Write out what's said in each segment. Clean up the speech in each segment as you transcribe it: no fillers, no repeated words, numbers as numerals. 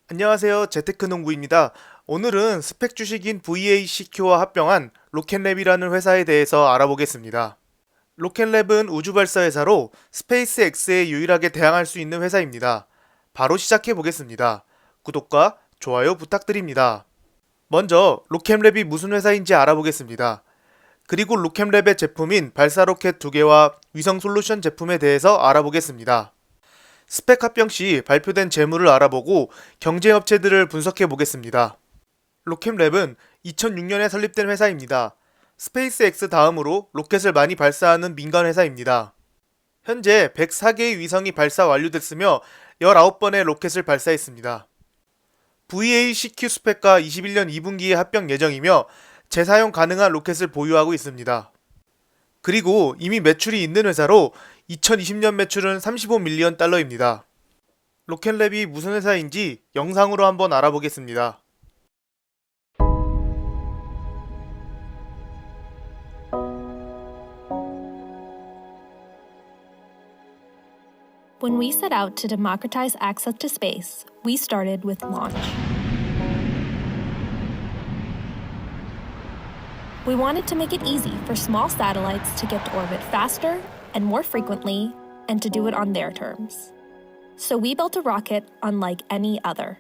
안녕하세요. 재테크농부입니다. 오늘은 스펙 주식인 VACQ와 합병한 로켓랩이라는 회사에 대해서 알아보겠습니다. 로켓랩은 우주발사 회사로 스페이스X에 유일하게 대항할 수 있는 회사입니다. 바로 시작해 보겠습니다. 구독과 좋아요 부탁드립니다. 먼저 로켓랩이 무슨 회사인지 알아보겠습니다. 그리고 로켓랩의 제품인 발사 로켓 2개와 위성 솔루션 제품에 대해서 알아보겠습니다. 스펙 합병 시 발표된 재물을 알아보고 경쟁업체들을 분석해 보겠습니다. 로켓랩은 2006년에 설립된 회사입니다. 스페이스X 다음으로 로켓을 많이 발사하는 민간 회사입니다. 현재 104개의 위성이 발사 완료됐으며 19번의 로켓을 발사했습니다. VACQ 스펙과 21년 2분기에 합병 예정이며 재사용 가능한 로켓을 보유하고 있습니다. 그리고 이미 매출이 있는 회사로 2020년 매출은 35밀리언 달러입니다. 로켓랩이 무슨 회사인지 영상으로 한번 알아보겠습니다. When we set out to democratize access to space, we started with launch. We wanted to make it easy for small satellites to get to orbit faster and more frequently, and to do it on their terms. So we built a rocket unlike any other.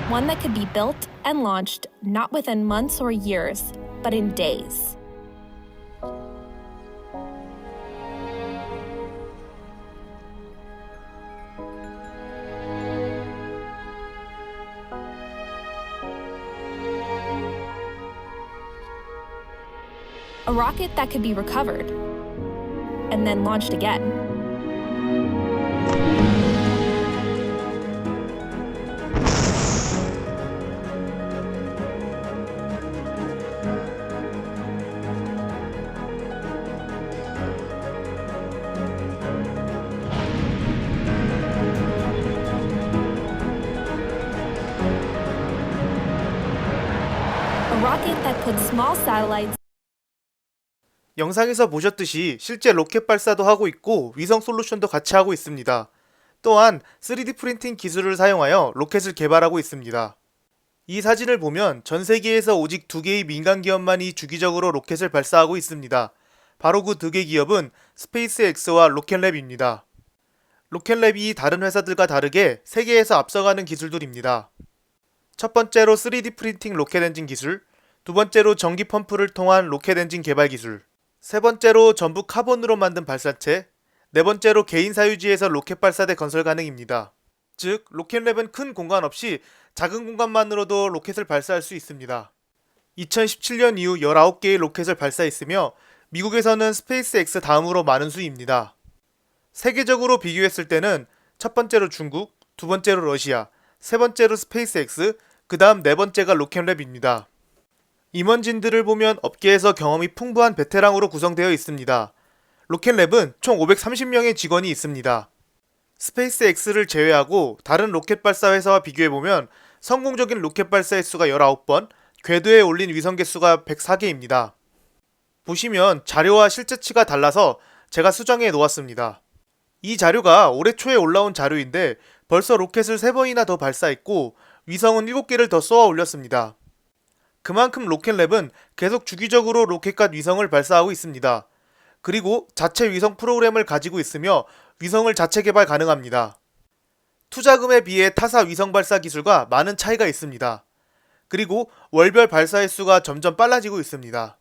One that could be built and launched not within months or years, but in days. A rocket that could be recovered and then launched again. A rocket that put small satellites. 영상에서 보셨듯이 실제 로켓 발사도 하고 있고 위성 솔루션도 같이 하고 있습니다. 또한 3D 프린팅 기술을 사용하여 로켓을 개발하고 있습니다. 이 사진을 보면 전 세계에서 오직 2개의 민간 기업만이 주기적으로 로켓을 발사하고 있습니다. 바로 그 2개 기업은 스페이스X와 로켓랩입니다. 로켓랩이 다른 회사들과 다르게 세계에서 앞서가는 기술들입니다. 첫 번째로 3D 프린팅 로켓 엔진 기술, 두 번째로 전기 펌프를 통한 로켓 엔진 개발 기술, 세 번째로 전부 카본으로 만든 발사체, 네 번째로 개인 사유지에서 로켓 발사대 건설 가능입니다. 즉, 로켓랩은 큰 공간 없이 작은 공간만으로도 로켓을 발사할 수 있습니다. 2017년 이후 19개의 로켓을 발사했으며 미국에서는 스페이스X 다음으로 많은 수입니다. 세계적으로 비교했을 때는 첫 번째로 중국, 두 번째로 러시아, 세 번째로 스페이스X, 그 다음 네 번째가 로켓랩입니다. 임원진들을 보면 업계에서 경험이 풍부한 베테랑으로 구성되어 있습니다. 로켓랩은 총 530명의 직원이 있습니다. 스페이스X를 제외하고 다른 로켓 발사 회사와 비교해보면 성공적인 로켓 발사 횟수가 19번, 궤도에 올린 위성 개수가 104개입니다. 보시면 자료와 실제치가 달라서 제가 수정해 놓았습니다. 이 자료가 올해 초에 올라온 자료인데 벌써 로켓을 3번이나 더 발사했고 위성은 7개를 더 쏘아 올렸습니다. 그만큼 로켓랩은 계속 주기적으로 로켓과 위성을 발사하고 있습니다. 그리고 자체 위성 프로그램을 가지고 있으며 위성을 자체 개발 가능합니다. 투자금에 비해 타사 위성 발사 기술과 많은 차이가 있습니다. 그리고 월별 발사 횟수가 점점 빨라지고 있습니다.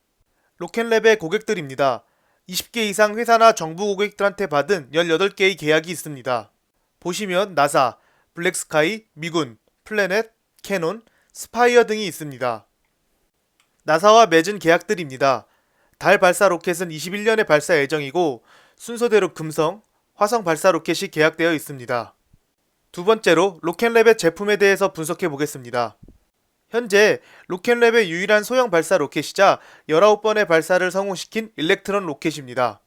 로켓랩의 고객들입니다. 20개 이상 회사나 정부 고객들한테 받은 18개의 계약이 있습니다. 보시면 나사, 블랙스카이, 미군, 플래넷, 캐논, 스파이어 등이 있습니다. 나사와 맺은 계약들입니다. 달 발사 로켓은 21년에 발사 예정이고 순서대로 금성, 화성 발사 로켓이 계약되어 있습니다. 두 번째로 로켓랩의 제품에 대해서 분석해 보겠습니다. 현재 로켓랩의 유일한 소형 발사 로켓이자 19번의 발사를 성공시킨 일렉트론 로켓입니다.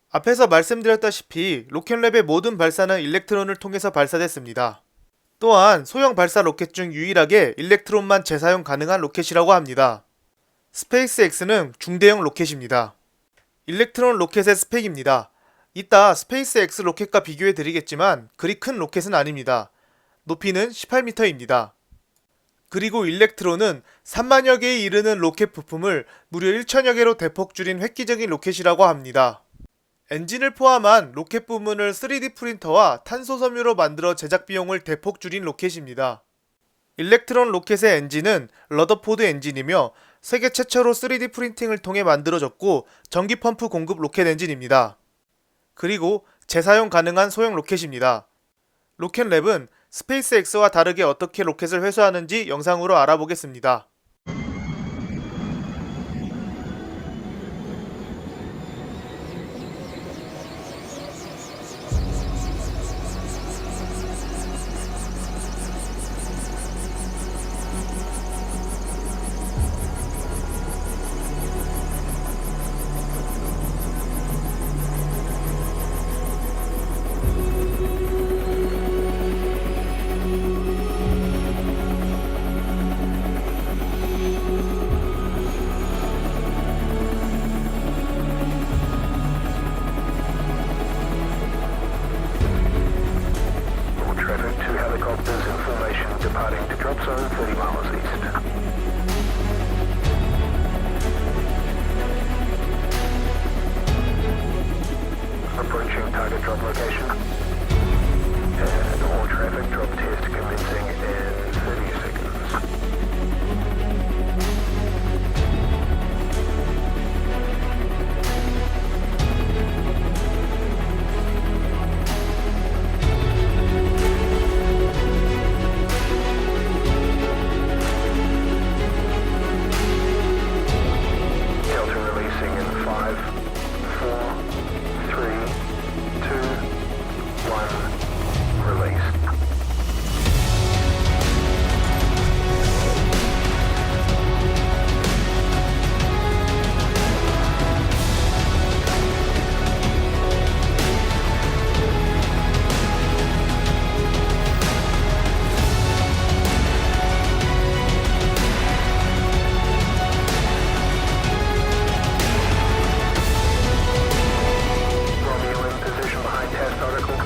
앞에서 말씀드렸다시피 로켓랩의 모든 발사는 일렉트론을 통해서 발사됐습니다. 또한 소형 발사 로켓 중 유일하게 일렉트론만 재사용 가능한 로켓이라고 합니다. 스페이스X는 중대형 로켓입니다. 일렉트론 로켓의 스펙입니다. 이따 스페이스X 로켓과 비교해 드리겠지만 그리 큰 로켓은 아닙니다. 높이는 18m입니다. 그리고 일렉트론은 3만여 개에 이르는 로켓 부품을 무려 1천여 개로 대폭 줄인 획기적인 로켓이라고 합니다. 엔진을 포함한 로켓 부문을 3D 프린터와 탄소 섬유로 만들어 제작 비용을 대폭 줄인 로켓입니다. 일렉트론 로켓의 엔진은 러더포드 엔진이며 세계 최초로 3D 프린팅을 통해 만들어졌고 전기 펌프 공급 로켓 엔진입니다. 그리고 재사용 가능한 소형 로켓입니다. 로켓랩은 스페이스X와 다르게 어떻게 로켓을 회수하는지 영상으로 알아보겠습니다. Traffic, 2 helicopters in formation departing to drop zone 30 miles east. Approaching target drop location. And all traffic drop test commencing in 30 seconds. Delta releasing in 5, 4, 3, 2, 1, released. Romeo in position behind test article.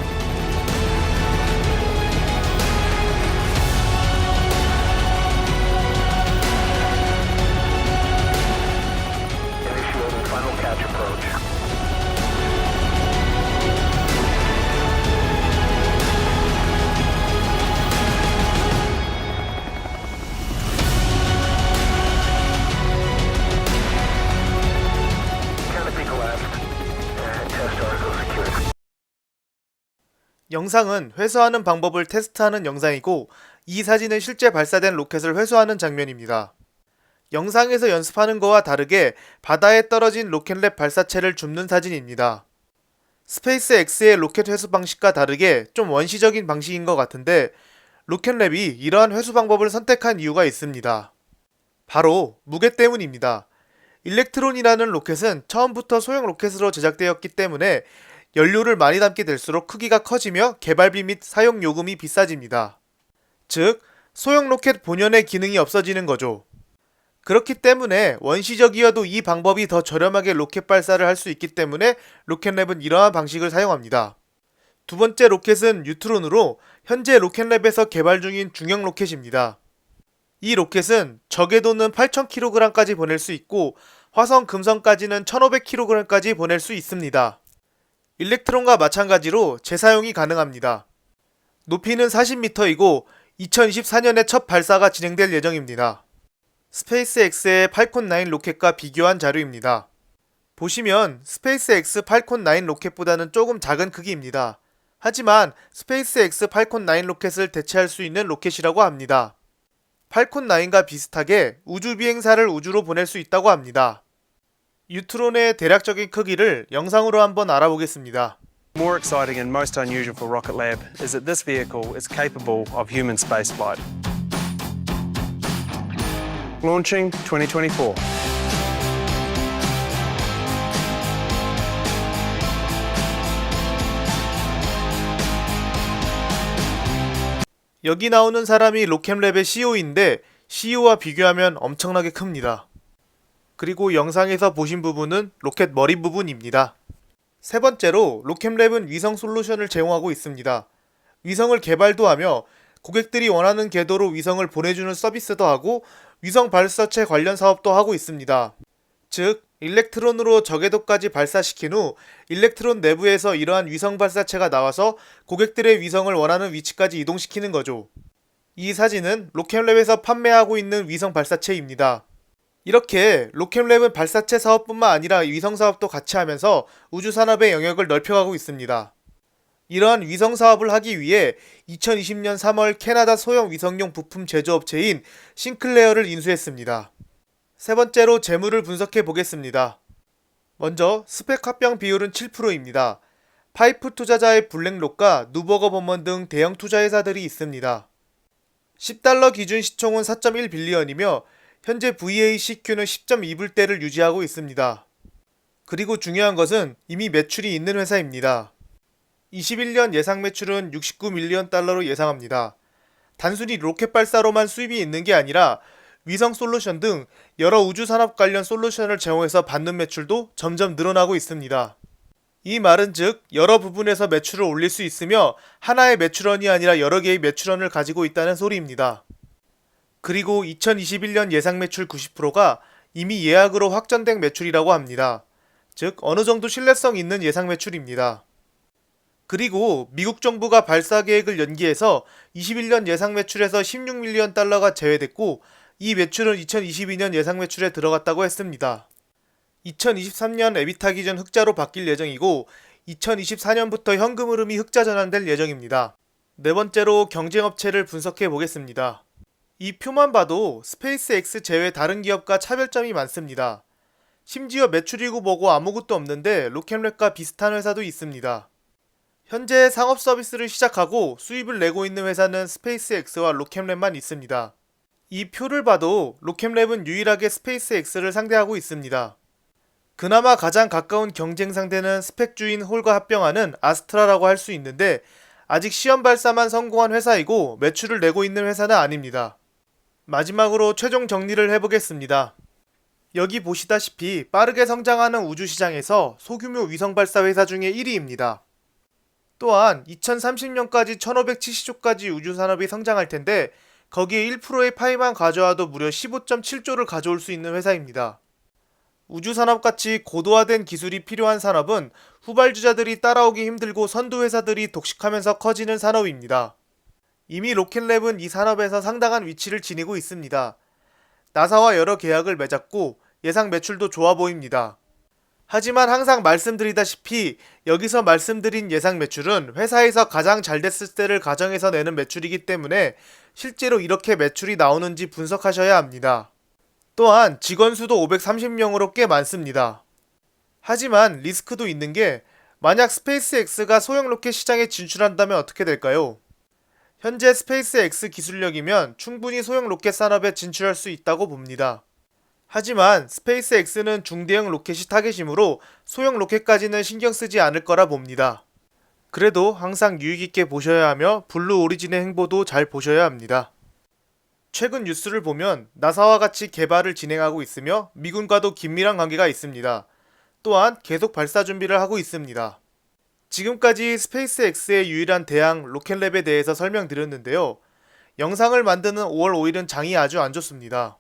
Initiating final catch approach. Canopy collapsed. And test article secured. 영상은 회수하는 방법을 테스트하는 영상이고 이 사진은 실제 발사된 로켓을 회수하는 장면입니다. 영상에서 연습하는 거와 다르게 바다에 떨어진 로켓랩 발사체를 줍는 사진입니다. 스페이스X의 로켓 회수 방식과 다르게 좀 원시적인 방식인 것 같은데 로켓랩이 이러한 회수 방법을 선택한 이유가 있습니다. 바로 무게 때문입니다. 일렉트론이라는 로켓은 처음부터 소형 로켓으로 제작되었기 때문에 연료를 많이 담게 될수록 크기가 커지며 개발비 및 사용 요금이 비싸집니다. 즉, 소형 로켓 본연의 기능이 없어지는 거죠. 그렇기 때문에 원시적이어도 이 방법이 더 저렴하게 로켓 발사를 할 수 있기 때문에 로켓랩은 이러한 방식을 사용합니다. 두 번째 로켓은 뉴트론으로 현재 로켓랩에서 개발 중인 중형 로켓입니다. 이 로켓은 적게도는 8,000kg까지 보낼 수 있고 화성 금성까지는 1,500kg까지 보낼 수 있습니다. 일렉트론과 마찬가지로 재사용이 가능합니다. 높이는 40m이고 2024년에 첫 발사가 진행될 예정입니다. 스페이스X의 팔콘 9 로켓과 비교한 자료입니다. 보시면 스페이스X 팔콘 9 로켓보다는 조금 작은 크기입니다. 하지만 스페이스X 팔콘 9 로켓을 대체할 수 있는 로켓이라고 합니다. 팔콘 9과 비슷하게 우주 비행사를 우주로 보낼 수 있다고 합니다. 뉴트론의 대략적인 크기를 영상으로 한번 알아보겠습니다. More exciting and most unusual for Rocket Lab is that this vehicle is capable of human spaceflight. Launching 2024. 여기 나오는 사람이 로켓랩의 CEO인데 CEO와 비교하면 엄청나게 큽니다. 그리고 영상에서 보신 부분은 로켓 머리 부분입니다. 세 번째로 로켓랩은 위성 솔루션을 제공하고 있습니다. 위성을 개발도 하며 고객들이 원하는 궤도로 위성을 보내주는 서비스도 하고 위성 발사체 관련 사업도 하고 있습니다. 즉, 일렉트론으로 저궤도까지 발사시킨 후 일렉트론 내부에서 이러한 위성 발사체가 나와서 고객들의 위성을 원하는 위치까지 이동시키는 거죠. 이 사진은 로켓랩에서 판매하고 있는 위성 발사체입니다. 이렇게 로켓랩은 발사체 사업뿐만 아니라 위성 사업도 같이 하면서 우주 산업의 영역을 넓혀가고 있습니다. 이러한 위성 사업을 하기 위해 2020년 3월 캐나다 소형 위성용 부품 제조업체인 싱클레어를 인수했습니다. 세 번째로 재물을 분석해 보겠습니다. 먼저 스펙 합병 비율은 7%입니다. 파이프 투자자의 블랙록과 누버거 버먼 등 대형 투자회사들이 있습니다. $10 기준 시총은 4.1빌리언이며 현재 VACQ는 10.2불대를 유지하고 있습니다. 그리고 중요한 것은 이미 매출이 있는 회사입니다. 21년 예상 매출은 $69밀리언 예상합니다. 단순히 로켓 발사로만 수입이 있는 게 아니라 위성 솔루션 등 여러 우주 산업 관련 솔루션을 제공해서 받는 매출도 점점 늘어나고 있습니다. 이 말은 즉 여러 부분에서 매출을 올릴 수 있으며 하나의 매출원이 아니라 여러 개의 매출원을 가지고 있다는 소리입니다. 그리고 2021년 예상 매출 90%가 이미 예약으로 확정된 매출이라고 합니다. 즉 어느 정도 신뢰성 있는 예상 매출입니다. 그리고 미국 정부가 발사 계획을 연기해서 21년 예상 매출에서 $16밀리언 제외됐고 이 매출은 2022년 예상 매출에 들어갔다고 했습니다. 2023년 에비타 기준 흑자로 바뀔 예정이고 2024년부터 현금 흐름이 흑자 전환될 예정입니다. 네 번째로 경쟁업체를 분석해 보겠습니다. 이 표만 봐도 스페이스X 제외 다른 기업과 차별점이 많습니다. 심지어 매출이고 뭐고 아무것도 없는데 로켓랩과 비슷한 회사도 있습니다. 현재 상업 서비스를 시작하고 수입을 내고 있는 회사는 스페이스X와 로켓랩만 있습니다. 이 표를 봐도 로켓랩은 유일하게 스페이스X를 상대하고 있습니다. 그나마 가장 가까운 경쟁 상대는 스펙주인 홀과 합병하는 아스트라라고 할 수 있는데 아직 시험 발사만 성공한 회사이고 매출을 내고 있는 회사는 아닙니다. 마지막으로 최종 정리를 해보겠습니다. 여기 보시다시피 빠르게 성장하는 우주시장에서 소규모 위성 발사 회사 중에 1위입니다. 또한 2030년까지 1570조까지 우주산업이 성장할 텐데 거기에 1%의 파이만 가져와도 무려 15.7조를 가져올 수 있는 회사입니다. 우주산업같이 고도화된 기술이 필요한 산업은 후발주자들이 따라오기 힘들고 선두회사들이 독식하면서 커지는 산업입니다. 이미 로켓랩은 이 산업에서 상당한 위치를 지니고 있습니다. 나사와 여러 계약을 맺었고 예상 매출도 좋아 보입니다. 하지만 항상 말씀드리다시피 여기서 말씀드린 예상 매출은 회사에서 가장 잘 됐을 때를 가정해서 내는 매출이기 때문에 실제로 이렇게 매출이 나오는지 분석하셔야 합니다. 또한 직원 수도 530명으로 꽤 많습니다. 하지만 리스크도 있는 게 만약 스페이스X가 소형 로켓 시장에 진출한다면 어떻게 될까요? 현재 스페이스X 기술력이면 충분히 소형 로켓 산업에 진출할 수 있다고 봅니다. 하지만 스페이스X는 중대형 로켓이 타겟이므로 소형 로켓까지는 신경 쓰지 않을 거라 봅니다. 그래도 항상 유익있게 보셔야 하며 블루 오리진의 행보도 잘 보셔야 합니다. 최근 뉴스를 보면 나사와 같이 개발을 진행하고 있으며 미군과도 긴밀한 관계가 있습니다. 또한 계속 발사 준비를 하고 있습니다. 지금까지 스페이스X의 유일한 대항 로켓랩에 대해서 설명드렸는데요. 영상을 만드는 5월 5일은 장이 아주 안 좋습니다.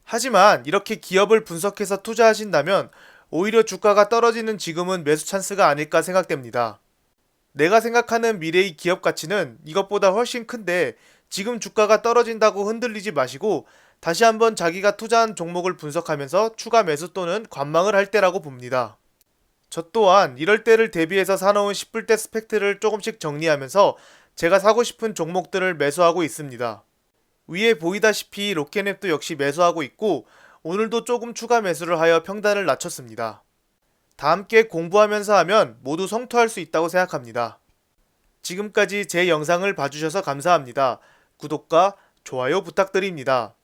하지만 이렇게 기업을 분석해서 투자하신다면 오히려 주가가 떨어지는 지금은 매수 찬스가 아닐까 생각됩니다. 내가 생각하는 미래의 기업 가치는 이것보다 훨씬 큰데 지금 주가가 떨어진다고 흔들리지 마시고 다시 한번 자기가 투자한 종목을 분석하면서 추가 매수 또는 관망을 할 때라고 봅니다. 저 또한 이럴 때를 대비해서 사놓은 10불대 스펙트를 조금씩 정리하면서 제가 사고 싶은 종목들을 매수하고 있습니다. 위에 보이다시피 로켓랩도 역시 매수하고 있고 오늘도 조금 추가 매수를 하여 평단을 낮췄습니다. 다 함께 공부하면서 하면 모두 성투할 수 있다고 생각합니다. 지금까지 제 영상을 봐주셔서 감사합니다. 구독과 좋아요 부탁드립니다.